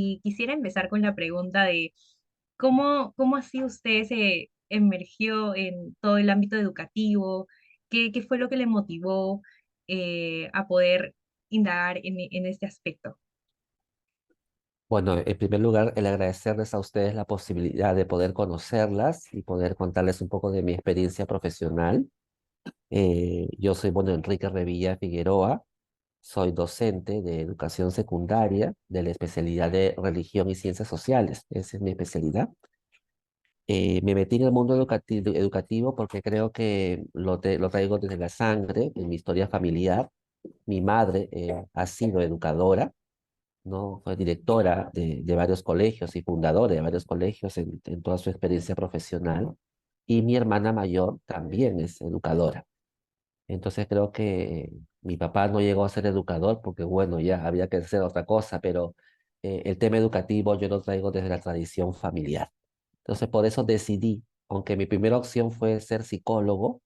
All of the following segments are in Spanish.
y quisiera empezar con la pregunta de cómo así usted se emergió en todo el ámbito educativo, qué fue lo que le motivó a poder indagar en este aspecto. Bueno, en primer lugar, el agradecerles a ustedes la posibilidad de poder conocerlas y poder contarles un poco de mi experiencia profesional. Yo soy, bueno, Enrique Revilla Figueroa, soy docente de educación secundaria de la especialidad de religión y ciencias sociales. Esa es mi especialidad. Me metí en el mundo educativo porque creo que lo traigo desde la sangre, en mi historia familiar. Mi madre ha sido educadora, ¿no? Fue directora de varios colegios y fundadora de varios colegios en toda su experiencia profesional. Y mi hermana mayor también es educadora. Entonces creo que mi papá no llegó a ser educador porque, bueno, ya había que hacer otra cosa, pero el tema educativo yo lo traigo desde la tradición familiar. Entonces por eso decidí, aunque mi primera opción fue ser psicólogo,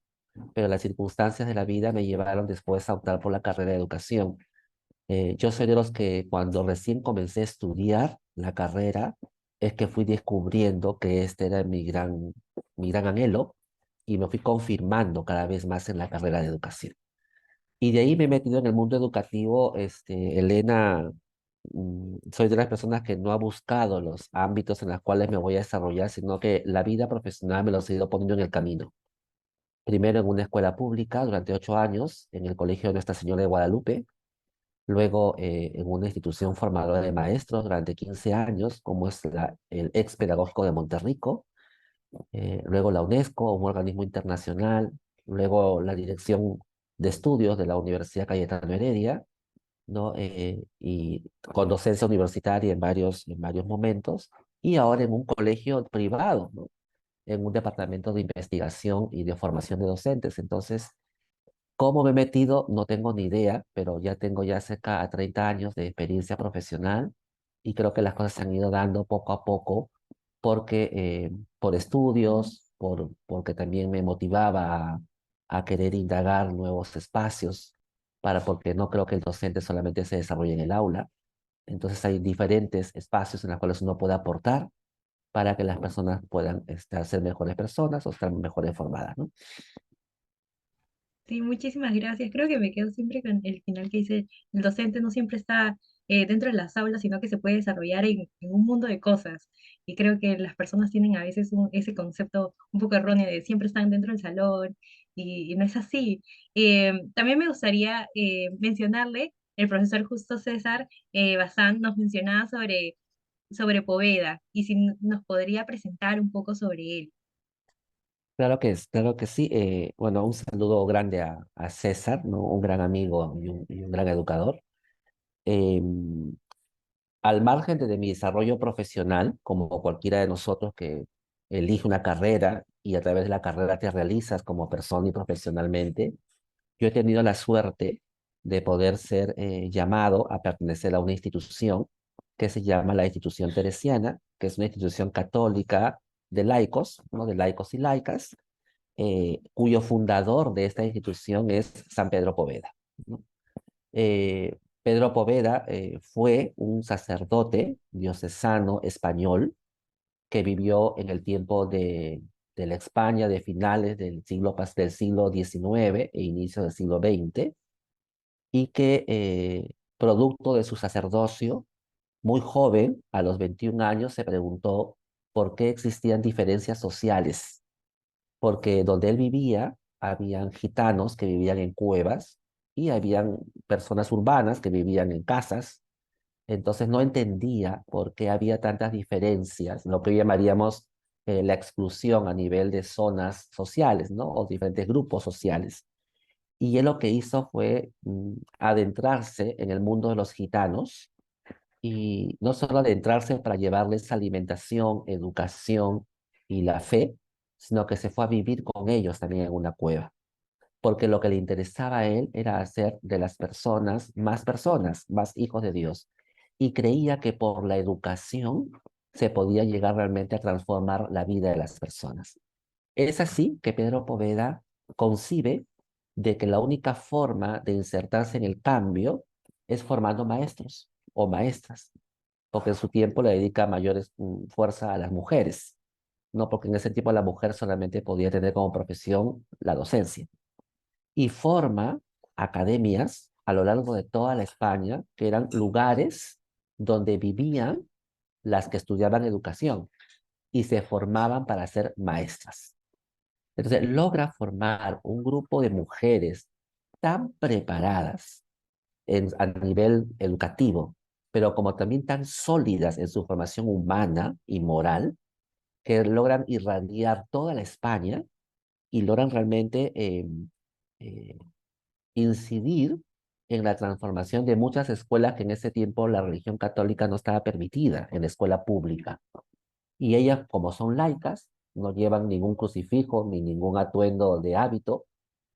pero las circunstancias de la vida me llevaron después a optar por la carrera de educación. Yo soy de los que cuando recién comencé a estudiar la carrera, es que fui descubriendo que este era mi gran anhelo y me fui confirmando cada vez más en la carrera de educación. Y de ahí me he metido en el mundo educativo, Elena, soy de las personas que no ha buscado los ámbitos en los cuales me voy a desarrollar, sino que la vida profesional me los he ido poniendo en el camino. Primero en una escuela pública durante 8 años, en el Colegio de Nuestra Señora de Guadalupe, luego en una institución formadora de maestros durante 15 años, como es el ex pedagógico de Monterrico, luego la UNESCO, un organismo internacional, luego la dirección de estudios de la Universidad Cayetano Heredia, ¿no? Y con docencia universitaria en varios momentos, y ahora en un colegio privado, ¿no? En un departamento de investigación y de formación de docentes. Entonces, ¿cómo me he metido? No tengo ni idea, pero ya tengo ya cerca a 30 años de experiencia profesional y creo que las cosas se han ido dando poco a poco porque por estudios, porque también me motivaba a querer indagar nuevos espacios, porque no creo que el docente solamente se desarrolle en el aula. Entonces hay diferentes espacios en los cuales uno puede aportar para que las personas puedan ser mejores personas o estar mejor informadas, ¿no? Sí, muchísimas gracias. Creo que me quedo siempre con el final que dice, el docente no siempre está dentro de las aulas, sino que se puede desarrollar en un mundo de cosas. Y creo que las personas tienen a veces ese concepto un poco erróneo de siempre están dentro del salón y no es así. También me gustaría mencionarle, el profesor Justo César Bazán nos mencionaba sobre Poveda y si nos podría presentar un poco sobre él. Claro que sí. Bueno, un saludo grande a César, ¿no? Un gran amigo y un gran educador. Em, Al margen de mi desarrollo profesional, como cualquiera de nosotros que elige una carrera y a través de la carrera te realizas como persona y profesionalmente, yo he tenido la suerte de poder ser llamado a pertenecer a una institución que se llama la Institución Teresiana, que es una institución católica de laicos, ¿no? De laicos y laicas, cuyo fundador de esta institución es San Pedro Poveda, ¿no? Pedro Poveda fue un sacerdote diocesano español que vivió en el tiempo de la España de finales del siglo XIX e inicio del siglo XX, y que producto de su sacerdocio, muy joven, a los 21 años, se preguntó por qué existían diferencias sociales, porque donde él vivía, habían gitanos que vivían en cuevas y habían personas urbanas que vivían en casas. Entonces no entendía por qué había tantas diferencias, lo que hoy llamaríamos la exclusión a nivel de zonas sociales, ¿no? O diferentes grupos sociales. Y él lo que hizo fue adentrarse en el mundo de los gitanos y no solo adentrarse para llevarles alimentación, educación y la fe, sino que se fue a vivir con ellos también en una cueva, porque lo que le interesaba a él era hacer de las personas, más hijos de Dios. Y creía que por la educación se podía llegar realmente a transformar la vida de las personas. Es así que Pedro Poveda concibe de que la única forma de insertarse en el cambio es formando maestros o maestras. porque en su tiempo le dedica mayores fuerza a las mujeres, no porque en ese tiempo la mujer solamente podía tener como profesión la docencia. Y forma academias a lo largo de toda la España, que eran lugares donde vivían las que estudiaban educación y se formaban para ser maestras. Entonces, logra formar un grupo de mujeres tan preparadas a nivel educativo, pero como también tan sólidas en su formación humana y moral, que logran irradiar toda la España y logran realmente eh, incidir en la transformación de muchas escuelas que en ese tiempo la religión católica no estaba permitida en la escuela pública. Y ellas, como son laicas, no llevan ningún crucifijo ni ningún atuendo de hábito,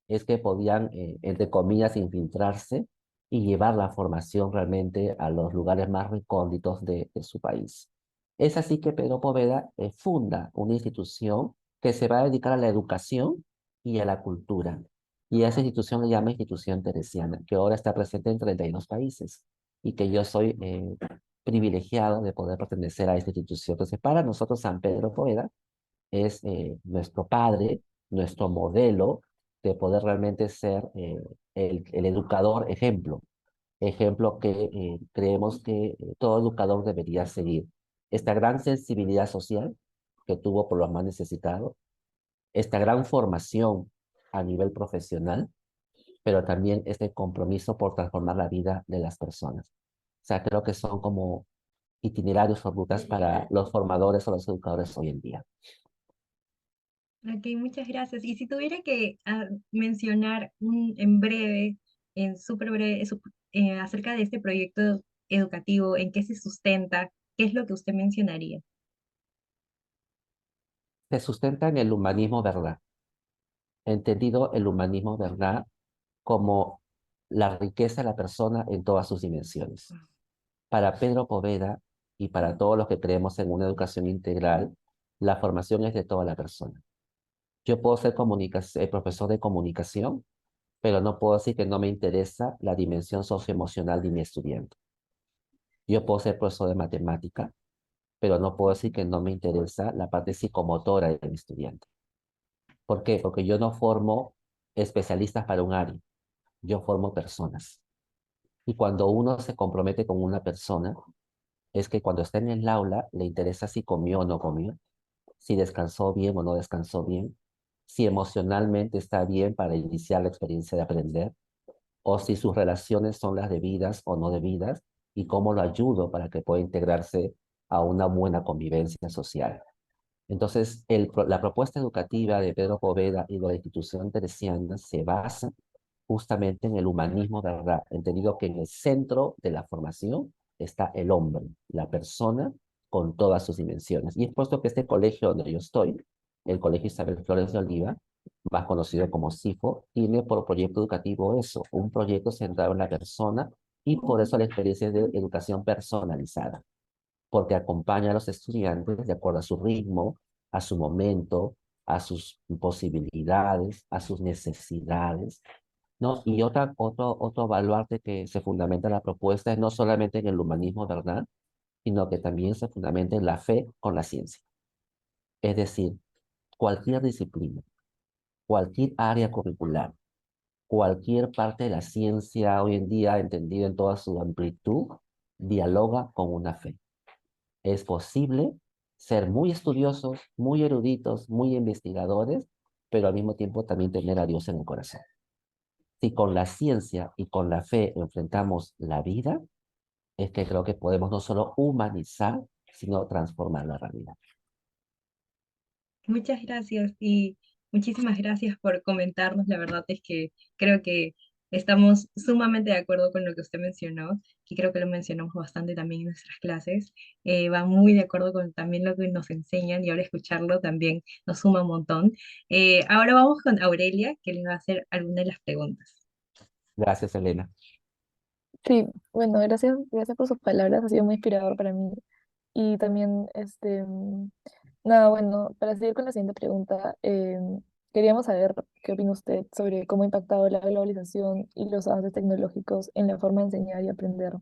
es que podían, entre comillas, infiltrarse y llevar la formación realmente a los lugares más recónditos de su país. Es así que Pedro Poveda funda una institución que se va a dedicar a la educación y a la cultura. Y a esa institución le llama Institución Teresiana, que ahora está presente en 32 países y que yo soy privilegiado de poder pertenecer a esta institución. Entonces, para nosotros, San Pedro Poveda es nuestro padre, nuestro modelo de poder realmente ser el educador ejemplo, ejemplo que creemos que todo educador debería seguir. Esta gran sensibilidad social que tuvo por los más necesitados, esta gran formación a nivel profesional, pero también este compromiso por transformar la vida de las personas. O sea, creo que son como itinerarios o rutas para los formadores o los educadores hoy en día. Ok, muchas gracias. Y si tuviera que mencionar en breve, en súper breve, acerca de este proyecto educativo, en qué se sustenta, ¿qué es lo que usted mencionaría? Se sustenta en el humanismo verdad, entendido el humanismo verdad como la riqueza de la persona en todas sus dimensiones. Para Pedro Poveda y para todos los que creemos en una educación integral, la formación es de toda la persona. Yo puedo ser profesor de comunicación, pero no puedo decir que no me interesa la dimensión socioemocional de mi estudiante. Yo puedo ser profesor de matemática, pero no puedo decir que no me interesa la parte psicomotora de mi estudiante. ¿Por qué? Porque yo no formo especialistas para un área, yo formo personas. Y cuando uno se compromete con una persona, es que cuando está en el aula le interesa si comió o no comió, si descansó bien o no descansó bien, si emocionalmente está bien para iniciar la experiencia de aprender, o si sus relaciones son las debidas o no debidas, y cómo lo ayudo para que pueda integrarse a una buena convivencia social. Entonces, la propuesta educativa de Pedro Poveda y de la institución teresiana se basa justamente en el humanismo, ¿verdad? Entendido que en el centro de la formación está el hombre, la persona con todas sus dimensiones. Y es puesto que este colegio donde yo estoy, el Colegio Isabel Flores de Oliva, más conocido como CIFO, tiene por proyecto educativo eso, un proyecto centrado en la persona y por eso la experiencia de educación personalizada porque acompaña a los estudiantes de acuerdo a su ritmo, a su momento, a sus posibilidades, a sus necesidades, ¿no? Y otro baluarte que se fundamenta en la propuesta es no solamente en el humanismo, ¿verdad? Sino que también se fundamenta en la fe con la ciencia. Es decir, cualquier disciplina, cualquier área curricular, cualquier parte de la ciencia hoy en día, entendida en toda su amplitud, dialoga con una fe. Es posible ser muy estudiosos, muy eruditos, muy investigadores, pero al mismo tiempo también tener a Dios en el corazón. Si con la ciencia y con la fe enfrentamos la vida, es que creo que podemos no solo humanizar, sino transformar la realidad. Muchas gracias y muchísimas gracias por comentarnos. La verdad es que creo que estamos sumamente de acuerdo con lo que usted mencionó, que creo que lo mencionamos bastante también en nuestras clases. Va muy de acuerdo con también lo que nos enseñan y ahora escucharlo también nos suma un montón. Ahora vamos con Aurelia, que le va a hacer alguna de las preguntas. Gracias, Elena. Sí, bueno, gracias por sus palabras, ha sido muy inspirador para mí. Y también, nada, bueno, para seguir con la siguiente pregunta, queríamos saber qué opina usted sobre cómo ha impactado la globalización y los avances tecnológicos en la forma de enseñar y aprender.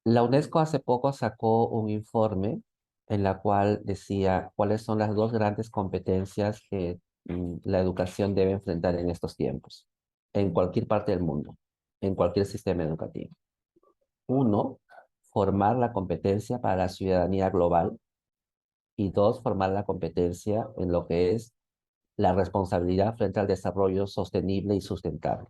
La UNESCO hace poco sacó un informe en la cual decía cuáles son las dos grandes competencias que la educación debe enfrentar en estos tiempos, en cualquier parte del mundo, en cualquier sistema educativo. Uno, formar la competencia para la ciudadanía global y dos, formar la competencia en lo que es la responsabilidad frente al desarrollo sostenible y sustentable.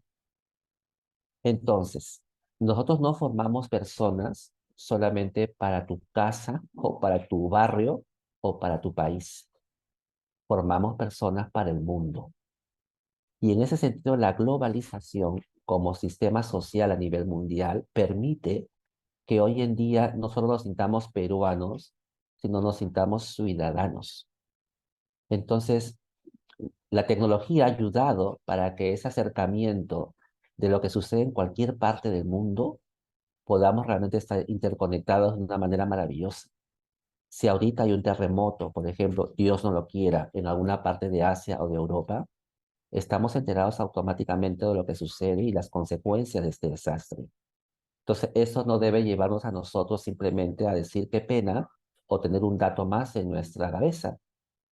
Entonces, nosotros no formamos personas solamente para tu casa o para tu barrio o para tu país. Formamos personas para el mundo. Y en ese sentido, la globalización como sistema social a nivel mundial permite que hoy en día no solo nos sintamos peruanos, sino nos sintamos ciudadanos. Entonces, la tecnología ha ayudado para que ese acercamiento de lo que sucede en cualquier parte del mundo podamos realmente estar interconectados de una manera maravillosa. Si ahorita hay un terremoto, por ejemplo, Dios no lo quiera, en alguna parte de Asia o de Europa, estamos enterados automáticamente de lo que sucede y las consecuencias de este desastre. Entonces, eso no debe llevarnos a nosotros simplemente a decir qué pena o tener un dato más en nuestra cabeza,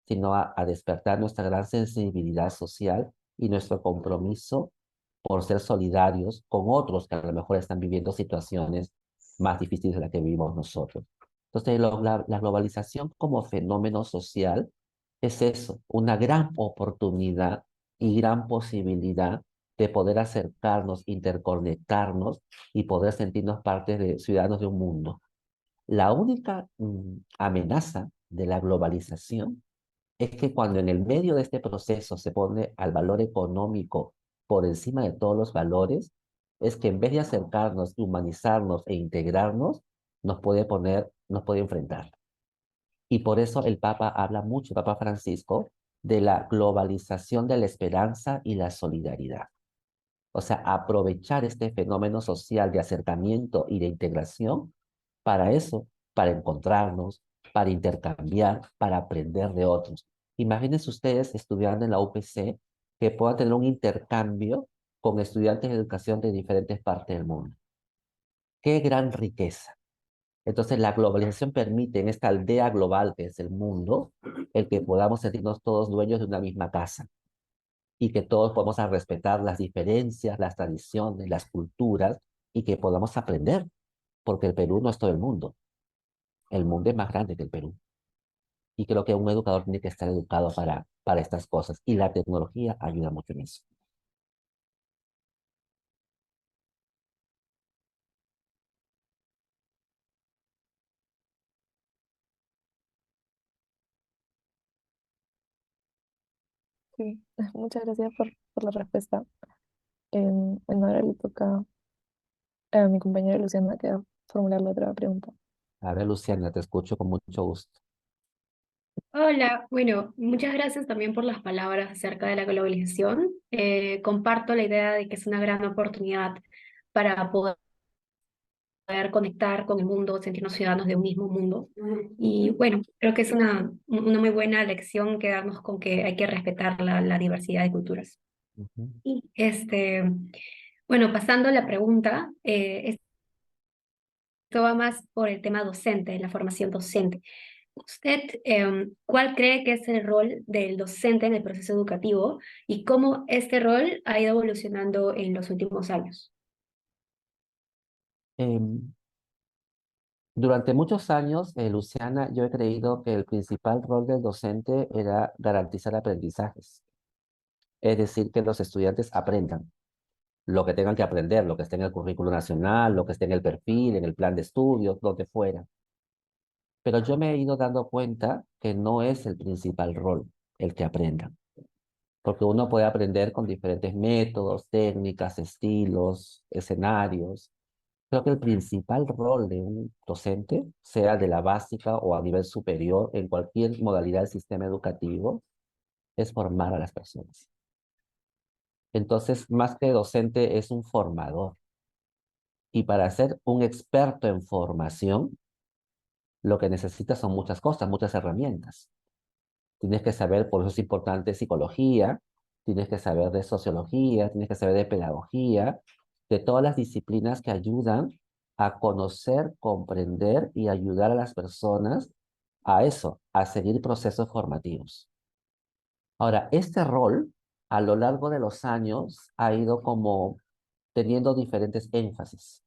sino a despertar nuestra gran sensibilidad social y nuestro compromiso por ser solidarios con otros que a lo mejor están viviendo situaciones más difíciles de las que vivimos nosotros. Entonces, la globalización como fenómeno social es eso, una gran oportunidad y gran posibilidad de poder acercarnos, interconectarnos y poder sentirnos parte de ciudadanos de un mundo. La única amenaza de la globalización es que cuando en el medio de este proceso se pone al valor económico por encima de todos los valores, es que en vez de acercarnos, humanizarnos e integrarnos, nos puede enfrentar. Y por eso el Papa habla mucho, el Papa Francisco, de la globalización de la esperanza y la solidaridad. O sea, aprovechar este fenómeno social de acercamiento y de integración para eso, para encontrarnos, para intercambiar, para aprender de otros. Imagínense ustedes estudiando en la UPC que puedan tener un intercambio con estudiantes de educación de diferentes partes del mundo. ¡Qué gran riqueza! Entonces, la globalización permite en esta aldea global que es el mundo, el que podamos sentirnos todos dueños de una misma casa y que todos podamos a respetar las diferencias, las tradiciones, las culturas y que podamos aprender, porque el Perú no es todo el mundo es más grande que el Perú. Y creo que un educador tiene que estar educado para estas cosas y la tecnología ayuda mucho en eso. Sí, muchas gracias por la respuesta. Bueno, ahora le toca a mi compañera Luciana que va a formular la otra pregunta. A ver, Luciana, te escucho con mucho gusto. Hola, bueno, muchas gracias también por las palabras acerca de la globalización. Comparto la idea de que es una gran oportunidad para poder conectar con el mundo, sentirnos ciudadanos de un mismo mundo. Y bueno, creo que es una muy buena lección quedarnos con que hay que respetar la diversidad de culturas. Ujú. Y bueno, pasando a la pregunta, esto va más por el tema docente, la formación docente. ¿Usted cuál cree que es el rol del docente en el proceso educativo y cómo este rol ha ido evolucionando en los últimos años? Em, Durante muchos años, Luciana, yo he creído que el principal rol del docente era garantizar aprendizajes, es decir, que los estudiantes aprendan lo que tengan que aprender, lo que esté en el currículo nacional, lo que esté en el perfil, en el plan de estudios, donde fuera. Pero yo me he ido dando cuenta que no es el principal rol el que aprendan, porque uno puede aprender con diferentes métodos, técnicas, estilos, escenarios. Creo que el principal rol de un docente, sea de la básica o a nivel superior, en cualquier modalidad del sistema educativo, es formar a las personas. Entonces, más que docente, es un formador. Y para ser un experto en formación, lo que necesitas son muchas cosas, muchas herramientas. Tienes que saber, por eso es importante psicología, tienes que saber de sociología, tienes que saber de pedagogía, de todas las disciplinas que ayudan a conocer, comprender y ayudar a las personas a eso, a seguir procesos formativos. Ahora, este rol a lo largo de los años ha ido como teniendo diferentes énfasis.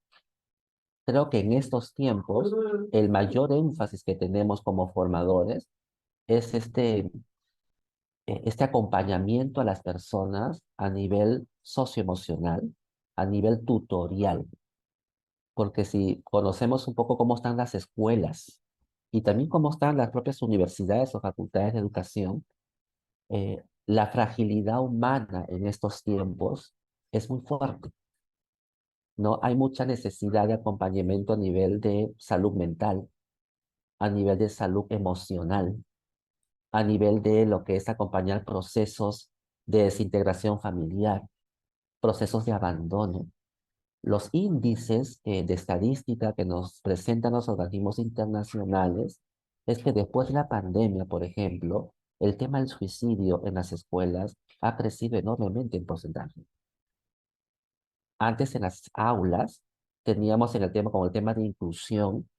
Creo que en estos tiempos el mayor énfasis que tenemos como formadores es este acompañamiento a las personas a nivel socioemocional, a nivel tutorial, porque si conocemos un poco cómo están las escuelas y también cómo están las propias universidades o facultades de educación, la fragilidad humana en estos tiempos es muy fuerte, ¿no? Hay mucha necesidad de acompañamiento a nivel de salud mental, a nivel de salud emocional, a nivel de lo que es acompañar procesos de desintegración familiar, procesos de abandono. Los índices de estadística que nos presentan los organismos internacionales es que después de la pandemia, por ejemplo, el tema del suicidio en las escuelas ha crecido enormemente en porcentaje. Antes en las aulas teníamos en el tema, como el tema de inclusión,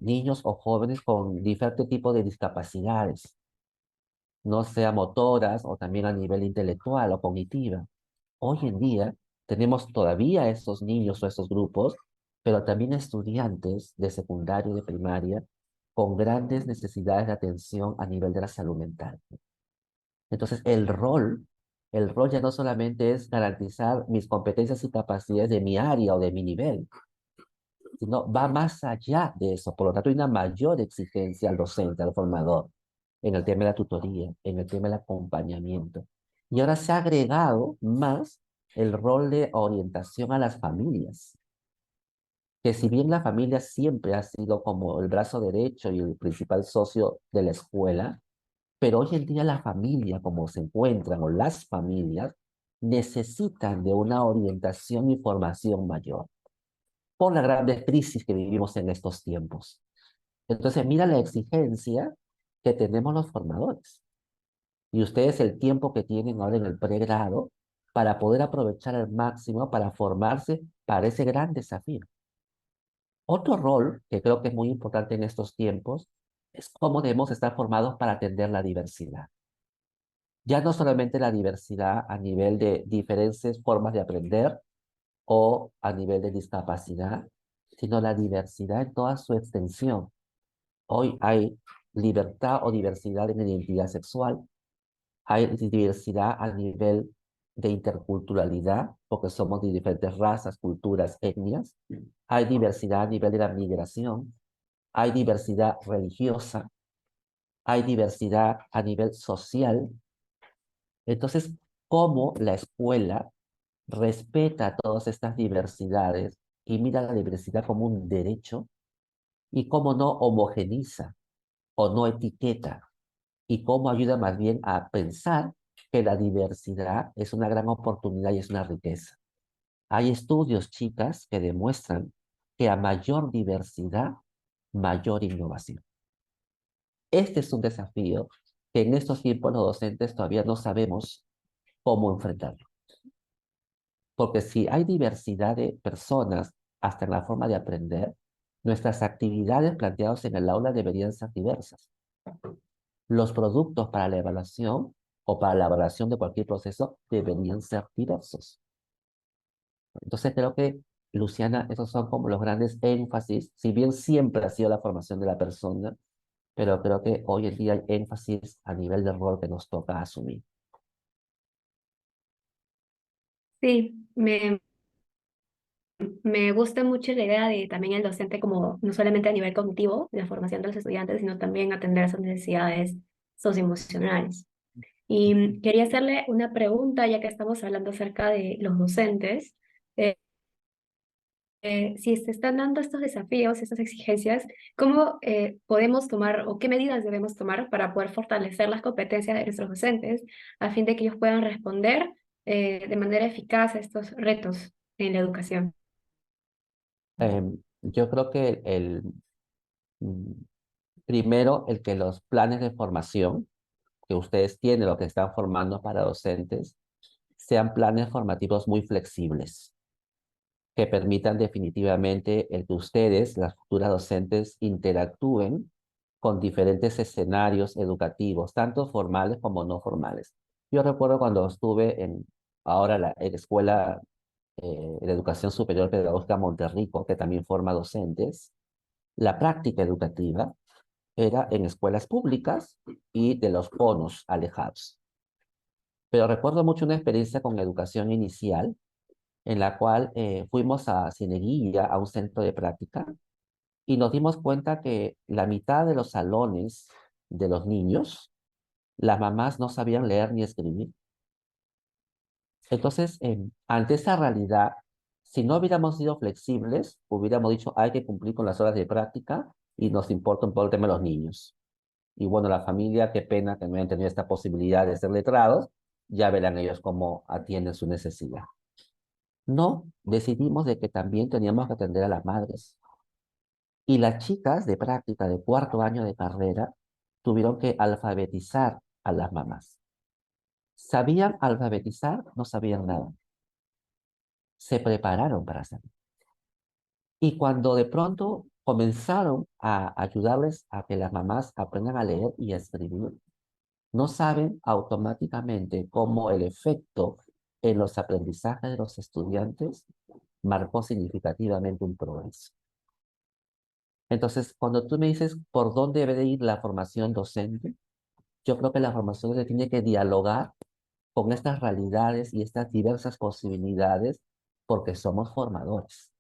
niños o jóvenes con diferente tipo de discapacidades, no sea motoras o también a nivel intelectual o cognitiva. Hoy en día tenemos todavía esos niños o esos grupos, pero también estudiantes de secundaria y de primaria con grandes necesidades de atención a nivel de la salud mental. Entonces, el rol ya no solamente es garantizar mis competencias y capacidades de mi área o de mi nivel, sino va más allá de eso. Por lo tanto, hay una mayor exigencia al docente, al formador, en el tema de la tutoría, en el tema del acompañamiento. Y ahora se ha agregado más el rol de orientación a las familias, que si bien la familia siempre ha sido como el brazo derecho y el principal socio de la escuela, pero hoy en día la familia, como se encuentran, o las familias, necesitan de una orientación y formación mayor por la grande crisis que vivimos en estos tiempos. Entonces, mira la exigencia que tenemos los formadores. Y ustedes el tiempo que tienen ahora en el pregrado para poder aprovechar al máximo para formarse para ese gran desafío. Otro rol que creo que es muy importante en estos tiempos es cómo debemos estar formados para atender la diversidad. Ya no solamente la diversidad a nivel de diferentes formas de aprender o a nivel de discapacidad, sino la diversidad en toda su extensión. Hoy hay libertad o diversidad en la identidad sexual, hay diversidad a nivel de interculturalidad, porque somos de diferentes razas, culturas, etnias, hay diversidad a nivel de la migración, hay diversidad religiosa, hay diversidad a nivel social. Entonces, ¿cómo la escuela respeta todas estas diversidades y mira la diversidad como un derecho y cómo no homogeniza o no etiqueta y cómo ayuda más bien a pensar que la diversidad es una gran oportunidad y es una riqueza? Hay estudios, chicas, que demuestran que a mayor diversidad, mayor innovación. Este es un desafío que en estos tiempos los docentes todavía no sabemos cómo enfrentarlo. Porque si hay diversidad de personas hasta en la forma de aprender, nuestras actividades planteadas en el aula deberían ser diversas. Los productos para la evaluación o para la evaluación de cualquier proceso deberían ser diversos. Entonces creo que, Luciana, esos son como los grandes énfasis, si bien siempre ha sido la formación de la persona, pero creo que hoy en día hay énfasis a nivel del rol que nos toca asumir. Sí, me gusta mucho la idea de también el docente como no solamente a nivel cognitivo, de la formación de los estudiantes, sino también atender sus necesidades socioemocionales. Y quería hacerle una pregunta, ya que estamos hablando acerca de los docentes. Eh, si se están dando estos desafíos, estas exigencias, ¿cómo podemos tomar o qué medidas debemos tomar para poder fortalecer las competencias de nuestros docentes a fin de que ellos puedan responder de manera eficaz a estos retos en la educación? Yo creo que mm, primero, el que los planes de formación que ustedes tienen o que están formando para docentes sean planes formativos muy flexibles, que permitan definitivamente el que ustedes, las futuras docentes, interactúen con diferentes escenarios educativos, tanto formales como no formales. Yo recuerdo cuando estuve ahora en la Escuela de Educación Superior Pedagógica Monterrico, que también forma docentes, la práctica educativa era en escuelas públicas y de los conos alejados. Pero recuerdo mucho una experiencia con educación inicial, en la cual fuimos a Cieneguilla, a un centro de práctica, y nos dimos cuenta que la mitad de los salones de los niños, las mamás no sabían leer ni escribir. Entonces, ante esa realidad, si no hubiéramos sido flexibles, hubiéramos dicho, hay que cumplir con las horas de práctica y nos importa un poco el tema de los niños. Y bueno, la familia, qué pena que no hayan tenido esta posibilidad de ser letrados, ya verán ellos cómo atienden su necesidad. No, decidimos de que también teníamos que atender a las madres. Y las chicas de práctica de cuarto año de carrera tuvieron que alfabetizar a las mamás. ¿Sabían alfabetizar? No sabían nada. Se prepararon para hacerlo. Y cuando de pronto comenzaron a ayudarles a que las mamás aprendan a leer y a escribir, no saben automáticamente cómo el efecto en los aprendizajes de los estudiantes marcó significativamente un progreso. Entonces, cuando tú me dices por dónde debe de ir la formación docente, yo creo que la formación docente tiene que dialogar con estas realidades y estas diversas posibilidades porque somos formadores.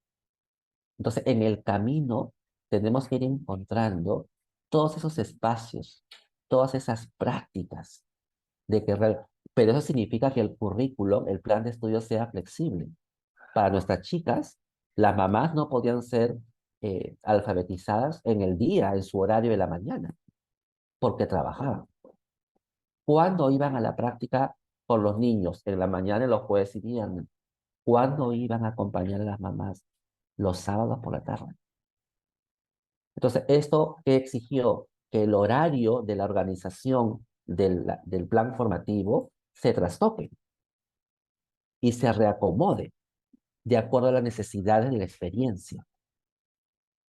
Entonces, en el camino tenemos que ir encontrando todos esos espacios, todas esas prácticas de que pero eso significa que el currículum, el plan de estudio sea flexible. Para nuestras chicas, las mamás no podían ser alfabetizadas en el día, en su horario de la mañana, porque trabajaban. ¿Cuándo iban a la práctica con los niños? En la mañana, los jueves y viernes. ¿Cuándo iban a acompañar a las mamás? Los sábados por la tarde. Entonces, esto que exigió que el horario de la organización del plan formativo se trastoque y se reacomode de acuerdo a las necesidades de la experiencia.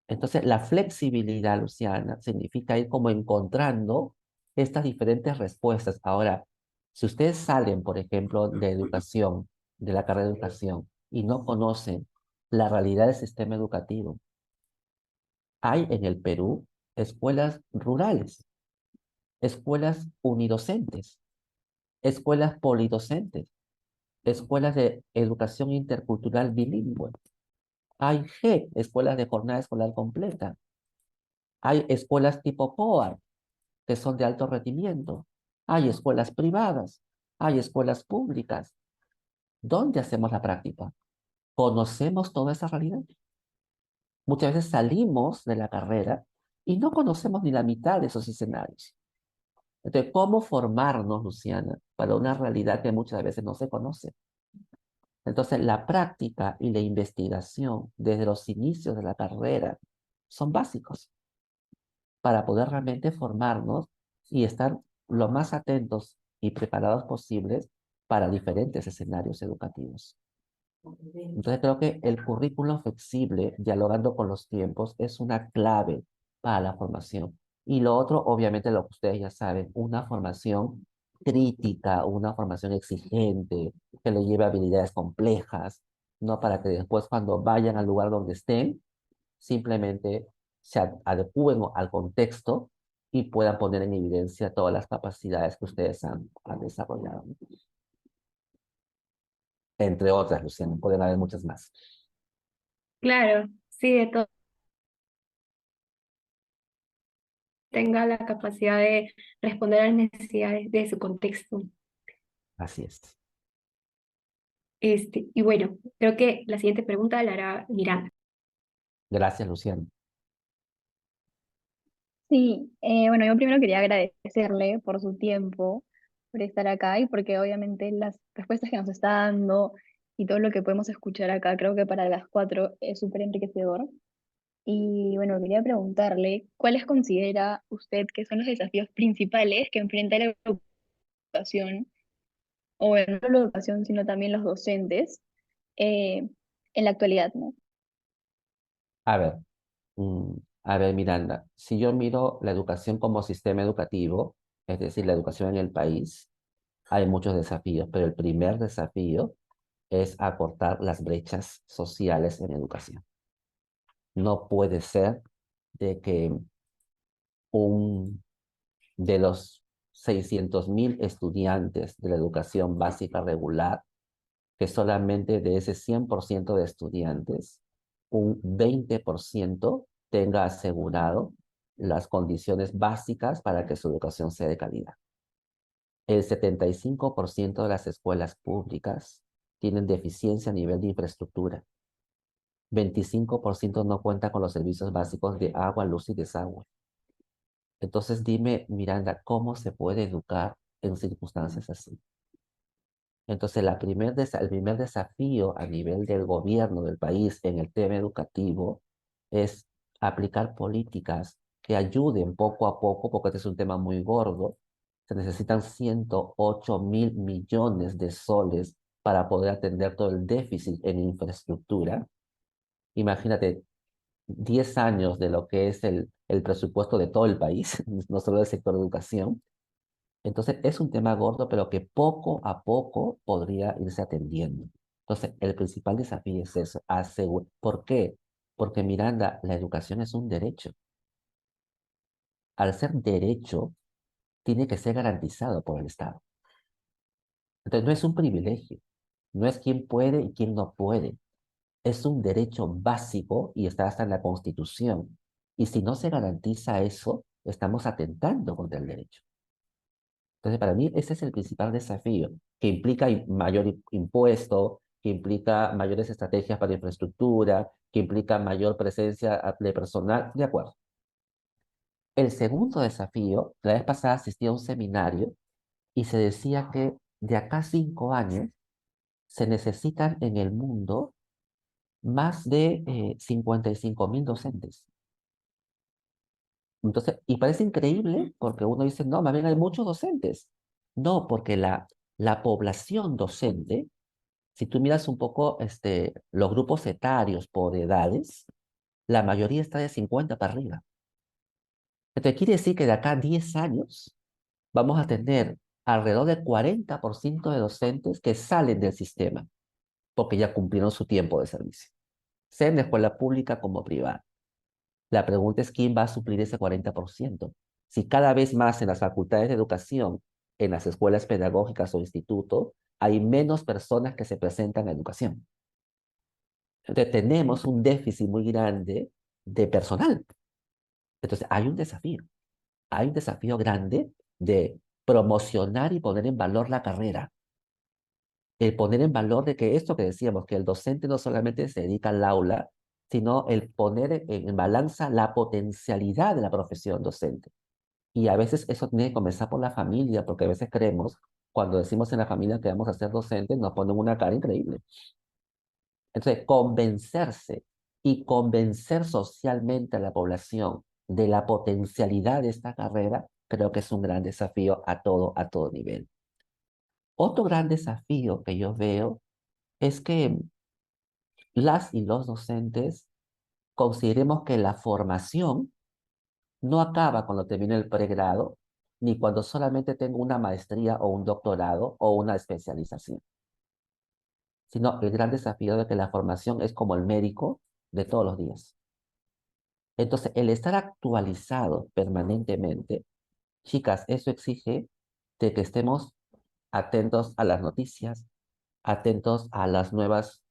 Entonces, la flexibilidad, Luciana, significa ir como encontrando estas diferentes respuestas. Ahora, si ustedes salen, por ejemplo, de educación, de la carrera de educación, y no conocen la realidad del sistema educativo, hay en el Perú escuelas rurales, escuelas unidocentes, escuelas polidocentes, escuelas de educación intercultural bilingüe. Hay GEC, escuelas de jornada escolar completa. Hay escuelas tipo POAR, que son de alto rendimiento. Hay escuelas privadas. Hay escuelas públicas. ¿Dónde hacemos la práctica? ¿Conocemos toda esa realidad? Muchas veces salimos de la carrera y no conocemos ni la mitad de esos escenarios. Entonces, ¿cómo formarnos, Luciana, para una realidad que muchas veces no se conoce? Entonces, la práctica y la investigación desde los inicios de la carrera son básicos para poder realmente formarnos y estar lo más atentos y preparados posibles para diferentes escenarios educativos. Entonces creo que el currículo flexible, dialogando con los tiempos, es una clave para la formación. Y lo otro, obviamente, lo que ustedes ya saben, una formación crítica, una formación exigente, que le lleve habilidades complejas, no para que después cuando vayan al lugar donde estén, simplemente se adecúen al contexto y puedan poner en evidencia todas las capacidades que ustedes han desarrollado. Entre otras, Luciana, pueden haber muchas más. Claro, sí, de todo tenga la capacidad de responder a las necesidades de su contexto. Así es. Y bueno, creo que la siguiente pregunta la hará Miranda. Gracias, Luciana. Sí, bueno, yo primero quería agradecerle por su tiempo, por estar acá y porque obviamente las respuestas que nos está dando y todo lo que podemos escuchar acá, creo que para las cuatro es súper enriquecedor. Y bueno, quería preguntarle, ¿cuáles considera usted que son los desafíos principales que enfrenta la educación, o bueno, no la educación, sino también los docentes, en la actualidad, ¿no? A ver, mm, a ver, Miranda, si yo miro la educación como sistema educativo, es decir, la educación en el país, hay muchos desafíos, pero el primer desafío es acortar las brechas sociales en educación. No puede ser de que un de los 600.000 estudiantes de la educación básica regular, que solamente de ese 100% de estudiantes, un 20% tenga asegurado las condiciones básicas para que su educación sea de calidad. El 75% de las escuelas públicas tienen deficiencia a nivel de infraestructura. 25% no cuenta con los servicios básicos de agua, luz y desagüe. Entonces dime, Miranda, ¿cómo se puede educar en circunstancias así? Entonces, el primer desafío a nivel del gobierno del país en el tema educativo es aplicar políticas que ayuden poco a poco, porque este es un tema muy gordo. Se necesitan 108.000 millones de soles para poder atender todo el déficit en infraestructura. Imagínate, 10 años de lo que es el presupuesto de todo el país, no solo del sector de educación. Entonces, es un tema gordo, pero que poco a poco podría irse atendiendo. Entonces, el principal desafío es eso, ¿Por qué? Porque Miranda, la educación es un derecho. Al ser derecho, tiene que ser garantizado por el Estado. Entonces, no es un privilegio, no es quién puede y quién no puede. Es un derecho básico y está hasta en la Constitución. Y si no se garantiza eso, estamos atentando contra el derecho. Entonces, para mí ese es el principal desafío, que implica mayor impuesto, que implica mayores estrategias para infraestructura, que implica mayor presencia de personal. De acuerdo. El segundo desafío, la vez pasada asistí a un seminario y se decía que de acá a 5 años se necesitan en el mundo más de 55.000 docentes. Entonces, y parece increíble porque uno dice, no, más bien hay muchos docentes. No, porque la población docente, si tú miras un poco los grupos etarios por edades, la mayoría está de 50 para arriba. Entonces, quiere decir que de acá a 10 años vamos a tener alrededor del 40% de docentes que salen del sistema porque ya cumplieron su tiempo de servicio, sea en la escuela pública como privada. La pregunta es quién va a suplir ese 40%. Si cada vez más en las facultades de educación, en las escuelas pedagógicas o institutos, hay menos personas que se presentan a educación. Entonces tenemos un déficit muy grande de personal. Entonces hay un desafío grande de promocionar y poner en valor la carrera. El poner en valor de que esto que decíamos, que el docente no solamente se dedica al aula, sino el poner en balanza la potencialidad de la profesión docente. Y a veces eso tiene que comenzar por la familia, porque a veces creemos, cuando decimos en la familia que vamos a ser docentes, nos ponen una cara increíble. Entonces, convencerse y convencer socialmente a la población de la potencialidad de esta carrera, creo que es un gran desafío a todo nivel. Otro gran desafío que yo veo es que las y los docentes consideremos que la formación no acaba cuando termine el pregrado, ni cuando solamente tengo una maestría o un doctorado o una especialización, sino el gran desafío de que la formación es como el médico de todos los días. Entonces, el estar actualizado permanentemente, chicas, eso exige de que estemos atentos a las noticias, atentos a las nuevas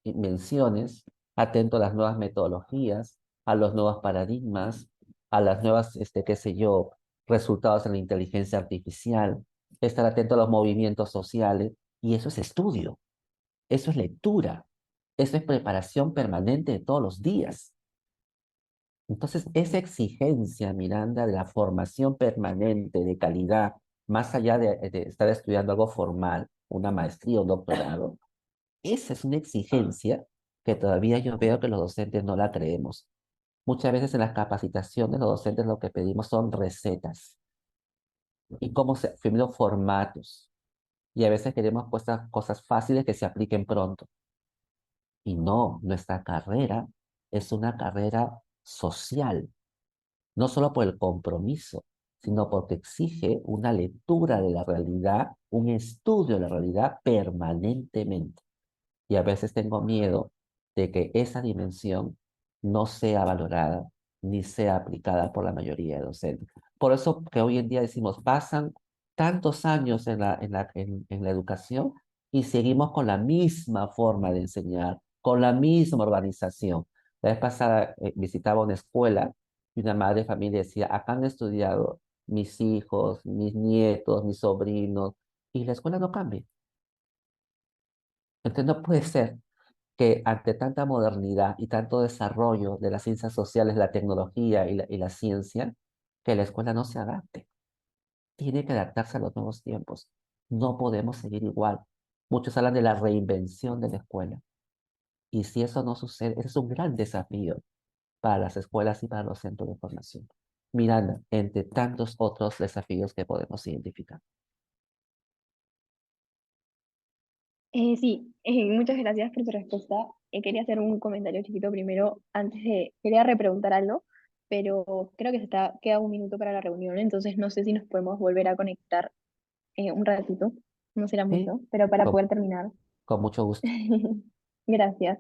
invenciones, atentos a las nuevas metodologías, a los nuevos paradigmas, a las nuevas, qué sé yo, resultados en la inteligencia artificial, estar atento a los movimientos sociales, y eso es estudio, eso es lectura, eso es preparación permanente de todos los días. Entonces, esa exigencia, Miranda, de la formación permanente, de calidad, más allá de estar estudiando algo formal, una maestría o un doctorado, esa es una exigencia que todavía yo veo que los docentes no la creemos. Muchas veces en las capacitaciones los docentes lo que pedimos son recetas y primero formatos. Y a veces queremos cosas fáciles que se apliquen pronto. Y no, nuestra carrera es una carrera social, no solo por el compromiso, sino porque exige una lectura de la realidad, un estudio de la realidad permanentemente. Y a veces tengo miedo de que esa dimensión no sea valorada ni sea aplicada por la mayoría de docentes. Por eso que hoy en día decimos, pasan tantos años en la educación y seguimos con la misma forma de enseñar, con la misma organización. La vez pasada visitaba una escuela y una madre de familia decía, acá han estudiado mis hijos, mis nietos, mis sobrinos, y la escuela no cambia. Entonces no puede ser que ante tanta modernidad y tanto desarrollo de las ciencias sociales, la tecnología y la ciencia, que la escuela no se adapte. Tiene que adaptarse a los nuevos tiempos. No podemos seguir igual. Muchos hablan de la reinvención de la escuela. Y si eso no sucede, ese es un gran desafío para las escuelas y para los centros de formación. Miranda, entre tantos otros desafíos que podemos identificar. Sí, muchas gracias por tu respuesta. Quería hacer un comentario chiquito primero, quería repreguntar algo, pero creo que queda un minuto para la reunión, entonces no sé si nos podemos volver a conectar un ratito, no será Sí, mucho, pero para con, poder terminar. con mucho gusto. Gracias.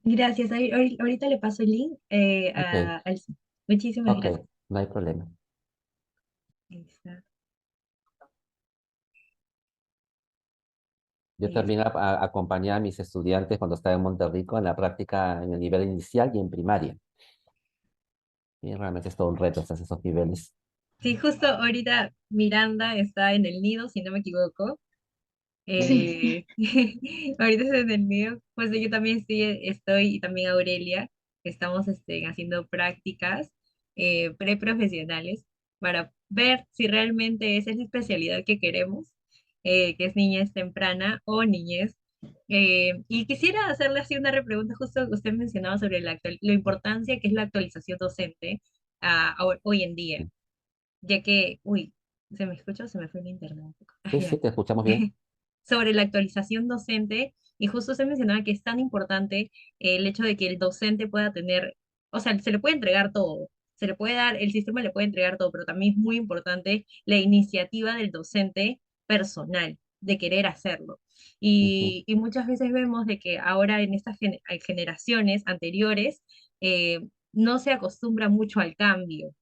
Gracias. Ahorita le paso el link Ok, al... Muchísimas ok, gracias. no hay problema. Ahí está, Yo ahí también está. acompañé a mis estudiantes cuando estaba en Monterrico en la práctica en el nivel inicial y en primaria. Y realmente es todo un reto hasta esos niveles. Sí, justo ahorita Miranda está en el nido, si no me equivoco. Sí. Eh, ahorita es en el nido. Pues yo también sí estoy, y también Aurelia, estamos haciendo prácticas preprofesionales para ver si realmente esa es la especialidad que queremos, que es niñez temprana o niñez. Y quisiera hacerle así una repregunta, justo que usted mencionaba sobre la importancia que es la actualización docente hoy en día, ya que, uy, ¿se me escucha o se me fue el internet un poco? Ah, Sí, sí, ya. te escuchamos bien. Sobre la actualización docente, y justo se mencionaba que es tan importante el hecho de que el docente pueda tener, o sea, se le puede entregar todo, se le puede dar, el sistema le puede entregar todo, pero también es muy importante la iniciativa del docente personal, de querer hacerlo. Ujú. Y muchas veces vemos de que ahora en estas generaciones anteriores no se acostumbra mucho al cambio,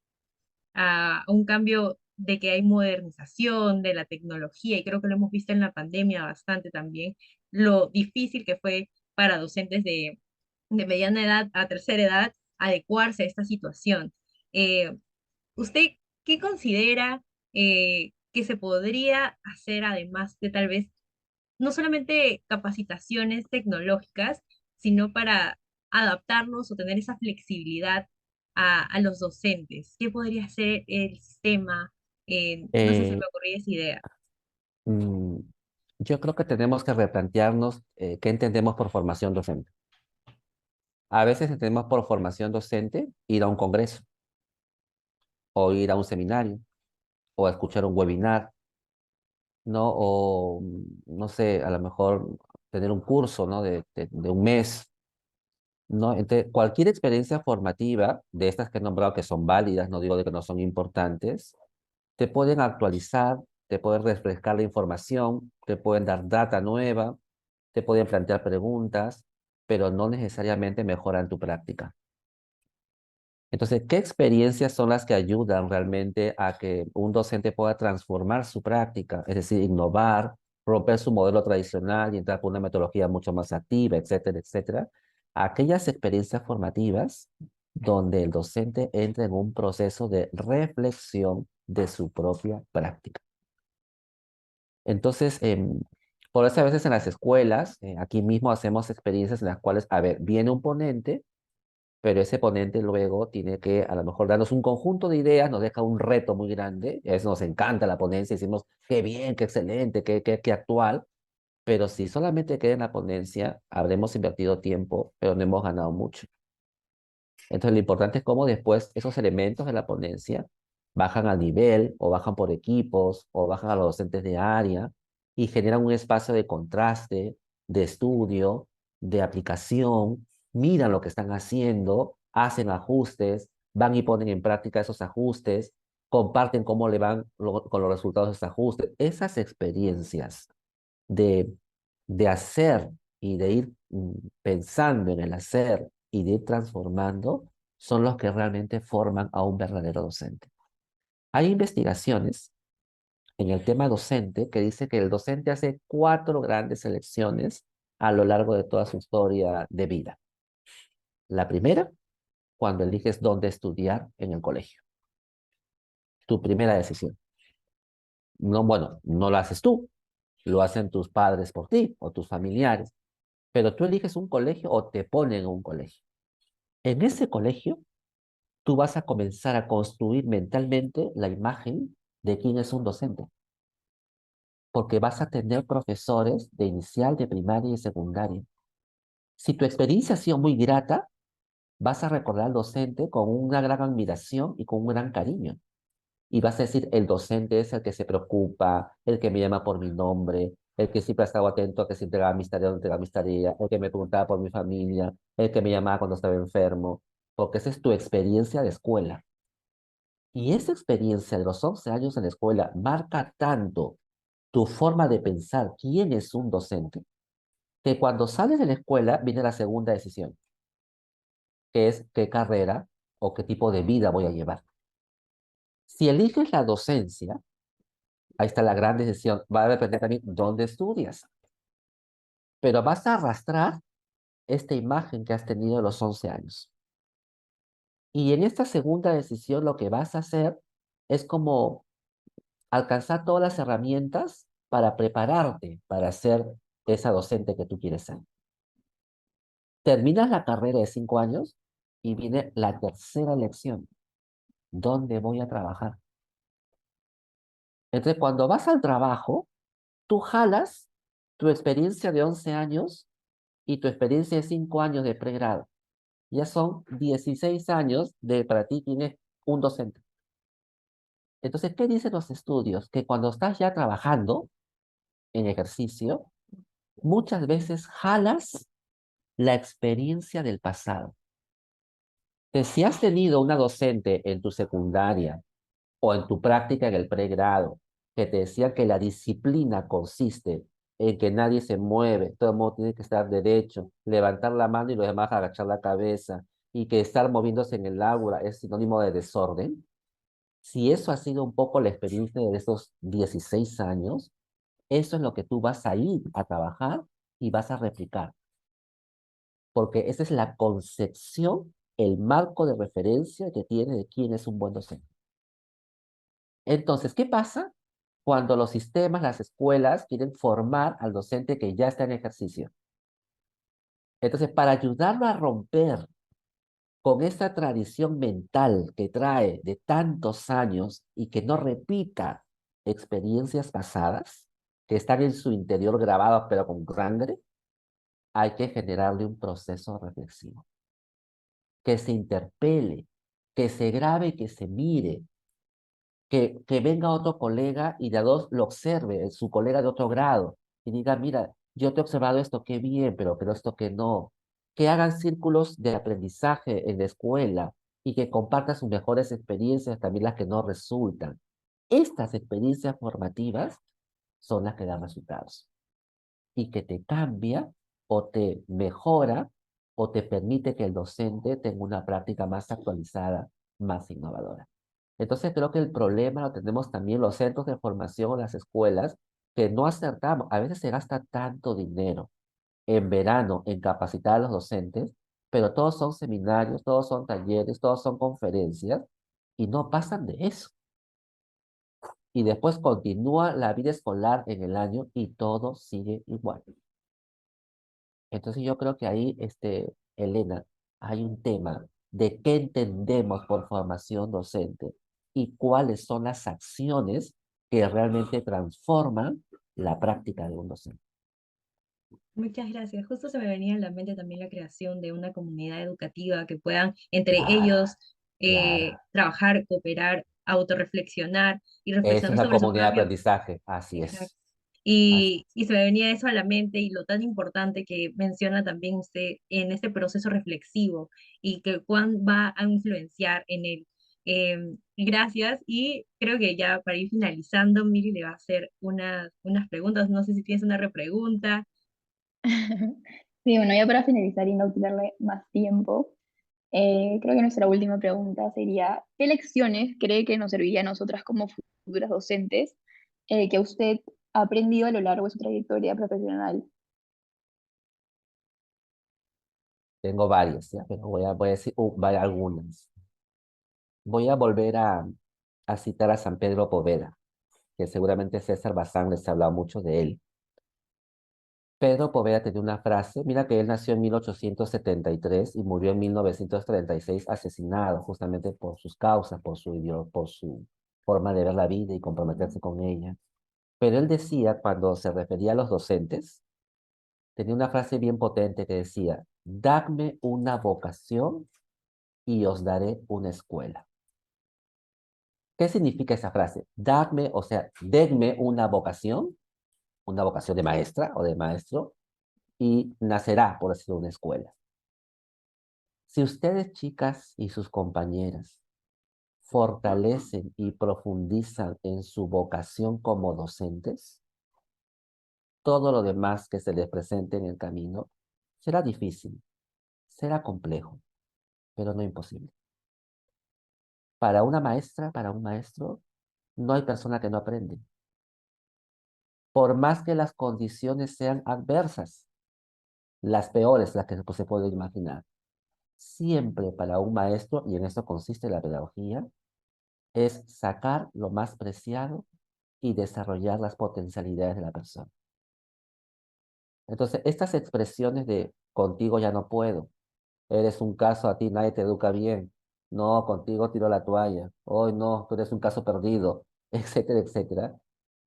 a un cambio de que hay modernización de la tecnología, y creo que lo hemos visto en la pandemia bastante también, lo difícil que fue para docentes de mediana edad a tercera edad adecuarse a esta situación. Eh, ¿Usted qué considera que se podría hacer además de tal vez no solamente capacitaciones tecnológicas, sino para adaptarnos o tener esa flexibilidad a los docentes? ¿Qué podría ser el sistema? No sé si Eh, me ocurría esa idea. mm, yo creo que tenemos que replantearnos qué entendemos por formación docente. A veces entendemos por formación docente ir a un congreso o ir a un seminario o a escuchar un webinar, ¿no? O, no sé, a lo mejor tener un curso, ¿no? De un mes, ¿no? Entonces, cualquier experiencia formativa de estas que he nombrado que son válidas, no digo de que no son importantes, te pueden actualizar, te pueden refrescar la información, te pueden dar data nueva, te pueden plantear preguntas, pero no necesariamente mejoran tu práctica. Entonces, ¿qué experiencias son las que ayudan realmente a que un docente pueda transformar su práctica? Es decir, innovar, romper su modelo tradicional y entrar por una metodología mucho más activa, etcétera, etcétera. Aquellas experiencias formativas donde el docente entra en un proceso de reflexión de su propia práctica. Entonces, por eso a veces en las escuelas, aquí mismo hacemos experiencias en las cuales, a ver, viene un ponente, pero ese ponente luego tiene que a lo mejor darnos un conjunto de ideas, nos deja un reto muy grande, y a veces nos encanta la ponencia, decimos, qué bien, qué excelente, qué actual, pero si solamente queda en la ponencia, habremos invertido tiempo, pero no hemos ganado mucho. Entonces, lo importante es cómo después esos elementos de la ponencia bajan al nivel, o bajan por equipos, o bajan a los docentes de área, y generan un espacio de contraste, de estudio, de aplicación, miran lo que están haciendo, hacen ajustes, van y ponen en práctica esos ajustes, comparten cómo le van con los resultados de esos ajustes. Esas experiencias de, de hacer y de ir pensando en el hacer y de ir transformando son los que realmente forman a un verdadero docente. Hay investigaciones en el tema docente que dice que el docente hace 4 grandes elecciones a lo largo de toda su historia de vida. La primera, cuando eliges dónde estudiar en el colegio. Tu primera decisión. No, bueno, no lo haces tú, lo hacen tus padres por ti o tus familiares, pero tú eliges un colegio o te ponen en un colegio. En ese colegio, tú vas a comenzar a construir mentalmente la imagen de quién es un docente, porque vas a tener profesores de inicial, de primaria y secundaria. Si tu experiencia ha sido muy grata, vas a recordar al docente con una gran admiración y con un gran cariño. Y vas a decir, el docente es el que se preocupa, el que me llama por mi nombre, el que siempre ha estado atento a que se entregaba mis tareas, no entregaba mis tareas, el que me preguntaba por mi familia, el que me llamaba cuando estaba enfermo, porque esa es tu experiencia de escuela. Y esa experiencia de los 11 años en la escuela marca tanto tu forma de pensar quién es un docente, que cuando sales de la escuela viene la segunda decisión, que es qué carrera o qué tipo de vida voy a llevar. Si eliges la docencia, ahí está la gran decisión, va a depender también dónde estudias, pero vas a arrastrar esta imagen que has tenido de los 11 años. Y en esta segunda decisión lo que vas a hacer es como alcanzar todas las herramientas para prepararte para ser esa docente que tú quieres ser. Terminas la carrera de 5 años y viene la tercera elección. ¿Dónde voy a trabajar? Entonces, cuando vas al trabajo, tú jalas tu experiencia de 11 años y tu experiencia de 5 años de pregrado. Ya son 16 años de para ti tienes un docente. Entonces, ¿qué dicen los estudios? Que cuando estás ya trabajando en ejercicio, muchas veces jalas la experiencia del pasado. Que si has tenido una docente en tu secundaria o en tu práctica en el pregrado, que te decía que la disciplina consiste en que nadie se mueve, todo el mundo tiene que estar derecho, levantar la mano y los demás agachar la cabeza, y que estar moviéndose en el aula es sinónimo de desorden, si eso ha sido un poco la experiencia de esos 16 años, eso es lo que tú vas a ir a trabajar y vas a replicar, porque esa es la concepción, el marco de referencia que tiene de quién es un buen docente. Entonces, ¿qué pasa cuando los sistemas, las escuelas quieren formar al docente que ya está en ejercicio? Entonces, para ayudarlo a romper con esa tradición mental que trae de tantos años y que no repita experiencias pasadas, que están en su interior grabadas pero con sangre, hay que generarle un proceso reflexivo, que se interpele, que se grabe, que se mire, que venga otro colega y de a dos lo observe, su colega de otro grado, y diga, mira, yo te he observado esto, qué bien, pero esto que no. Que hagan círculos de aprendizaje en la escuela y que compartan sus mejores experiencias, también las que no resultan. Estas experiencias formativas son las que dan resultados y que te cambia o te mejora o te permite que el docente tenga una práctica más actualizada, más innovadora. Entonces creo que el problema lo tenemos también los centros de formación o las escuelas, que no acertamos. A veces se gasta tanto dinero en verano en capacitar a los docentes, pero todos son seminarios, todos son talleres, todos son conferencias y no pasan de eso. Y después continúa la vida escolar en el año y todo sigue igual. Entonces yo creo que ahí, Elena, hay un tema de qué entendemos por formación docente y cuáles son las acciones que realmente transforman la práctica de un docente. Muchas gracias. Justo se me venía a la mente también la creación de una comunidad educativa que puedan entre Claro, ellos claro. trabajar, cooperar, autorreflexionar y Es reflexionar una sobre su comunidad de propio. aprendizaje, así Exacto. es. Así, Y se me venía eso a la mente y lo tan importante que menciona también usted en este proceso reflexivo y que cuán va a influenciar en él. Gracias y creo que ya para ir finalizando, Miri le va a hacer unas preguntas, no sé si tienes una repregunta. Sí, bueno, ya para finalizar y no quitarle más tiempo, creo que nuestra última pregunta sería, ¿qué lecciones cree que nos serviría a nosotras como futuras docentes que usted ha aprendido a lo largo de su trayectoria profesional? tengo varias, ¿ya? Pero voy a decir algunas. Voy a volver a citar a San Pedro Poveda, que seguramente César Bazán les ha hablado mucho de él. Pedro Poveda tenía una frase, mira que él nació en 1873 y murió en 1936 asesinado justamente por sus causas, por su forma de ver la vida y comprometerse con ella. Pero él decía, cuando se refería a los docentes, tenía una frase bien potente que decía, dadme una vocación y os daré una escuela. ¿Qué significa esa frase? Dadme, o sea, denme una vocación de maestra o de maestro, y nacerá, por decirlo, una escuela. Si ustedes, chicas y sus compañeras, fortalecen y profundizan en su vocación como docentes, todo lo demás que se les presente en el camino será difícil, será complejo, pero no imposible. Para una maestra, para un maestro, no hay persona que no aprende. Por más que las condiciones sean adversas, las peores, las que se puede imaginar, siempre para un maestro, y en eso consiste la pedagogía, es sacar lo más preciado y desarrollar las potencialidades de la persona. Entonces, estas expresiones de contigo ya no puedo, eres un caso, a ti nadie te educa bien, no, contigo tiro la toalla, hoy no, tú eres un caso perdido, etcétera, etcétera,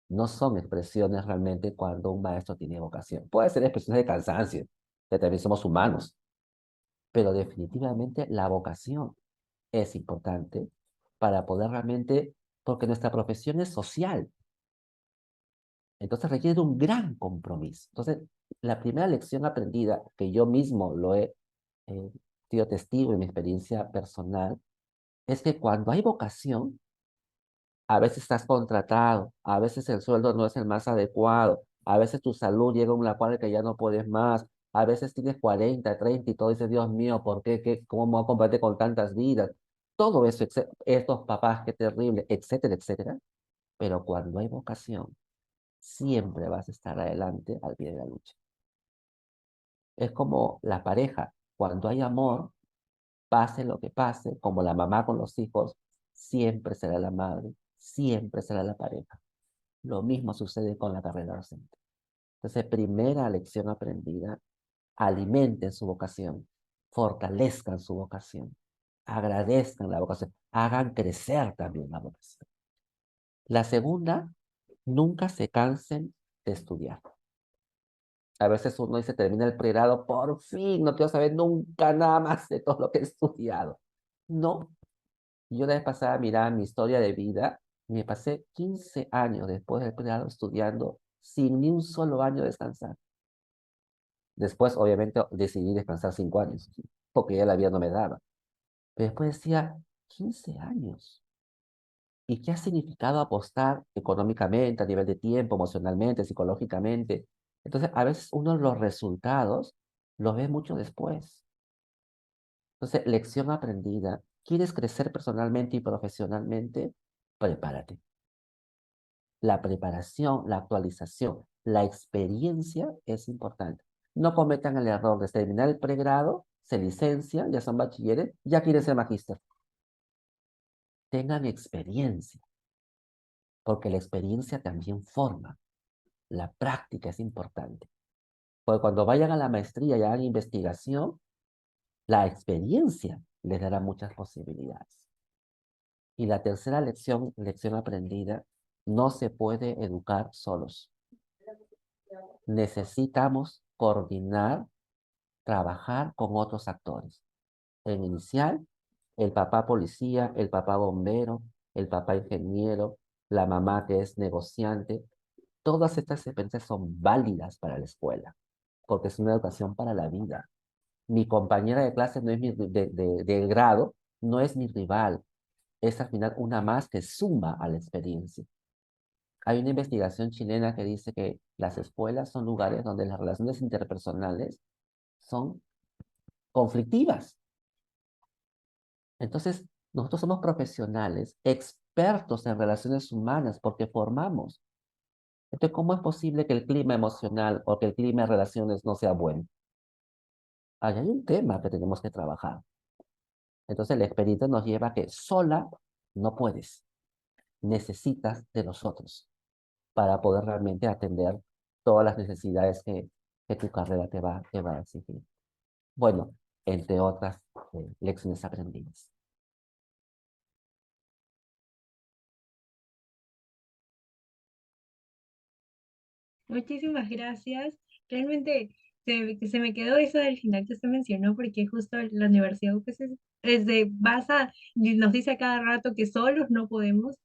no son expresiones realmente cuando un maestro tiene vocación. Puede ser expresiones de cansancio, que también somos humanos, pero definitivamente la vocación es importante para poder realmente, porque nuestra profesión es social, entonces requiere de un gran compromiso. Entonces, la primera lección aprendida, que yo mismo lo he sido testigo en mi experiencia personal, es que cuando hay vocación, a veces estás contratado, a veces el sueldo no es el más adecuado, a veces tu salud llega a una cual que ya no puedes más, a veces tienes 40, 30 y todo dices, Dios mío, ¿por qué? ¿Cómo me voy a compartir con tantas vidas? Todo eso, estos papás, qué terrible, etcétera, etcétera. Pero cuando hay vocación, siempre vas a estar adelante al pie de la lucha. Es como la pareja, cuando hay amor, pase lo que pase, como la mamá con los hijos, siempre será la madre, siempre será la pareja. Lo mismo sucede con la carrera docente. Entonces, primera lección aprendida, alimenten su vocación, fortalezcan su vocación, agradezcan la vocación, hagan crecer también la vocación. La segunda, nunca se cansen de estudiar. A veces uno dice, termina el pregrado, por fin, no quiero saber nunca nada más de todo lo que he estudiado. No, yo la vez pasada miraba mi historia de vida y me pasé 15 años después del pregrado estudiando sin ni un solo año descansar. Después, obviamente, decidí descansar 5 años, porque ya la vida no me daba. Pero después decía, 15 años. ¿Y qué ha significado apostar económicamente, a nivel de tiempo, emocionalmente, psicológicamente? Entonces, a veces uno los resultados los ve mucho después. Entonces, lección aprendida. ¿Quieres crecer personalmente y profesionalmente? Prepárate. La preparación, la actualización, la experiencia es importante. No cometan el error de terminar el pregrado, se licencian, ya son bachilleres, ya quieren ser magíster. Tengan experiencia, porque la experiencia también forma. La práctica es importante. Porque cuando vayan a la maestría y hagan investigación, la experiencia les dará muchas posibilidades. Y la tercera lección, lección aprendida, no se puede educar solos. Necesitamos coordinar, trabajar con otros actores. En inicial, el papá policía, el papá bombero, el papá ingeniero, la mamá que es negociante. Todas estas experiencias son válidas para la escuela, porque es una educación para la vida. Mi compañera de clase no es de grado, no es mi rival, es al final una más que suma a la experiencia. Hay una investigación chilena que dice que las escuelas son lugares donde las relaciones interpersonales son conflictivas. Entonces, nosotros somos profesionales, expertos en relaciones humanas, porque formamos. Entonces, ¿cómo es posible que el clima emocional o que el clima de relaciones no sea bueno? Ahí hay un tema que tenemos que trabajar. Entonces, la experiencia nos lleva a que sola no puedes, necesitas de nosotros para poder realmente atender todas las necesidades que tu carrera te va a exigir. Bueno, entre otras lecciones aprendidas. Muchísimas gracias. Realmente se me quedó eso del final que usted mencionó, porque justo la universidad pues, basa, y nos dice a cada rato que solos no podemos,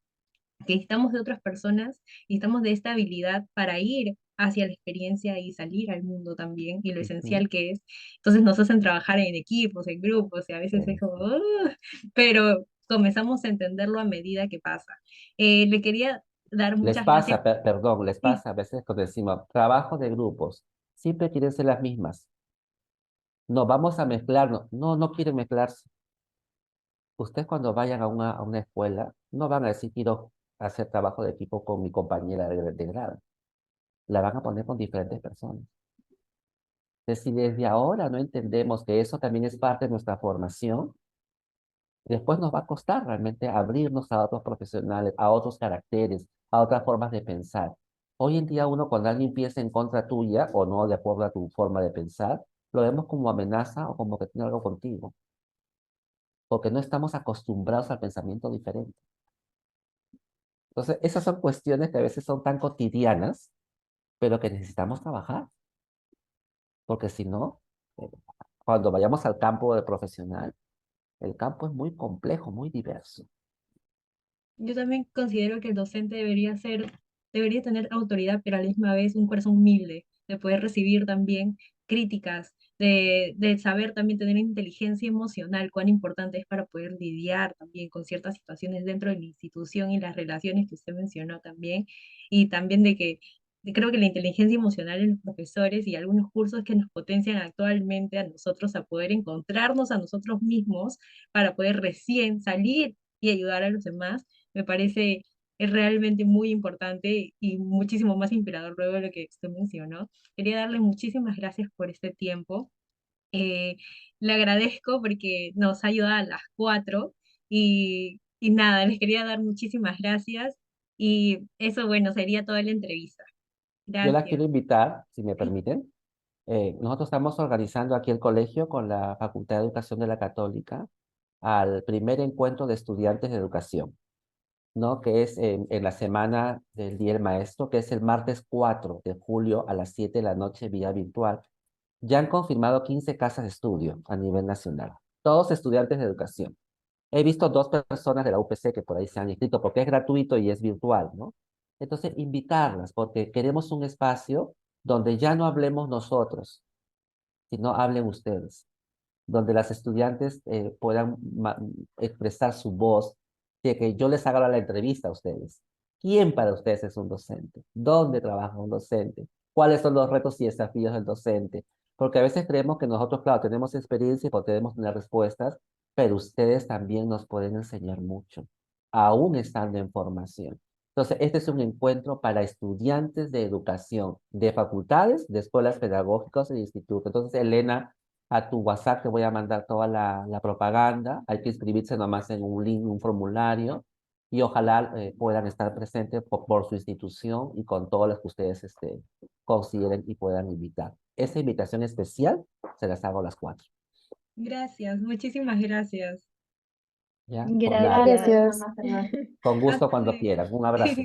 que necesitamos de otras personas, necesitamos de esta habilidad para ir hacia la experiencia y salir al mundo también, y lo Ujú. esencial que es. Entonces nos hacen trabajar en equipos, en grupos, y a veces es como, Eso. "Ugh", pero comenzamos a entenderlo a medida que pasa. Le quería dar Les muchas gracias. pasa, perdón, les Sí, pasa a veces cuando decimos trabajo de grupos, siempre quieren ser las mismas. No, vamos a mezclarnos. No, no quieren mezclarse. Ustedes cuando vayan a una escuela, no van a decir quiero hacer trabajo de equipo con mi compañera de grado. La van a poner con diferentes personas. Entonces, si desde ahora no entendemos que eso también es parte de nuestra formación, después nos va a costar realmente abrirnos a otros profesionales, a otros caracteres, a otras formas de pensar. Hoy en día uno cuando alguien piensa en contra tuya o no de acuerdo a tu forma de pensar, lo vemos como amenaza o como que tiene algo contigo, porque no estamos acostumbrados al pensamiento diferente. Entonces, esas son cuestiones que a veces son tan cotidianas, pero que necesitamos trabajar, porque si no, eh, cuando vayamos al campo de profesional, el campo es muy complejo, muy diverso. yo también considero que el docente debería tener autoridad, pero a la misma vez un corazón humilde, de poder recibir también críticas, de saber también tener inteligencia emocional, cuán importante es para poder lidiar también con ciertas situaciones dentro de la institución y las relaciones que usted mencionó también, y también creo que la inteligencia emocional en los profesores y algunos cursos que nos potencian actualmente a nosotros a poder encontrarnos a nosotros mismos para poder recién salir y ayudar a los demás me parece es realmente muy importante y muchísimo más inspirador luego de lo que usted mencionó. Quería darle muchísimas gracias por este tiempo. Eh, Le agradezco porque nos ha ayudado a las 4 y nada, les quería dar muchísimas gracias y eso, bueno, sería toda la entrevista. Yo la Gracias. quiero invitar, si me Sí. permiten. Nosotros estamos organizando aquí el colegio con la Facultad de Educación de la Católica al primer encuentro de estudiantes de educación, ¿no? Que es en la semana del Día del Maestro, que es el martes 4 de julio a las 7 de la noche vía virtual. Ya han confirmado 15 casas de estudio a nivel nacional, todos estudiantes de educación. He visto dos personas de la UPC que por ahí se han inscrito porque es gratuito y es virtual, ¿no? Entonces, invitarlas porque queremos un espacio donde ya no hablemos nosotros, sino hablen ustedes, donde las estudiantes puedan expresar su voz, de que yo les haga la entrevista a ustedes. ¿Quién para ustedes es un docente? ¿Dónde trabaja un docente? ¿Cuáles son los retos y desafíos del docente? Porque a veces creemos que nosotros, claro, tenemos experiencia y podemos tener respuestas, pero ustedes también nos pueden enseñar mucho, aún estando en formación. Entonces, este es un encuentro para estudiantes de educación, de facultades, de escuelas pedagógicas y de institutos. Entonces, Elena, a tu WhatsApp te voy a mandar toda la propaganda. Hay que inscribirse nomás en un link, un formulario, y ojalá puedan estar presentes por su institución y con todos los que ustedes consideren y puedan invitar. Esa invitación especial se las hago a las 4. Gracias, muchísimas gracias. ¿Ya? Por nada. Gracias. Gracias. Con gusto Hasta cuando luego. quieran. Un abrazo.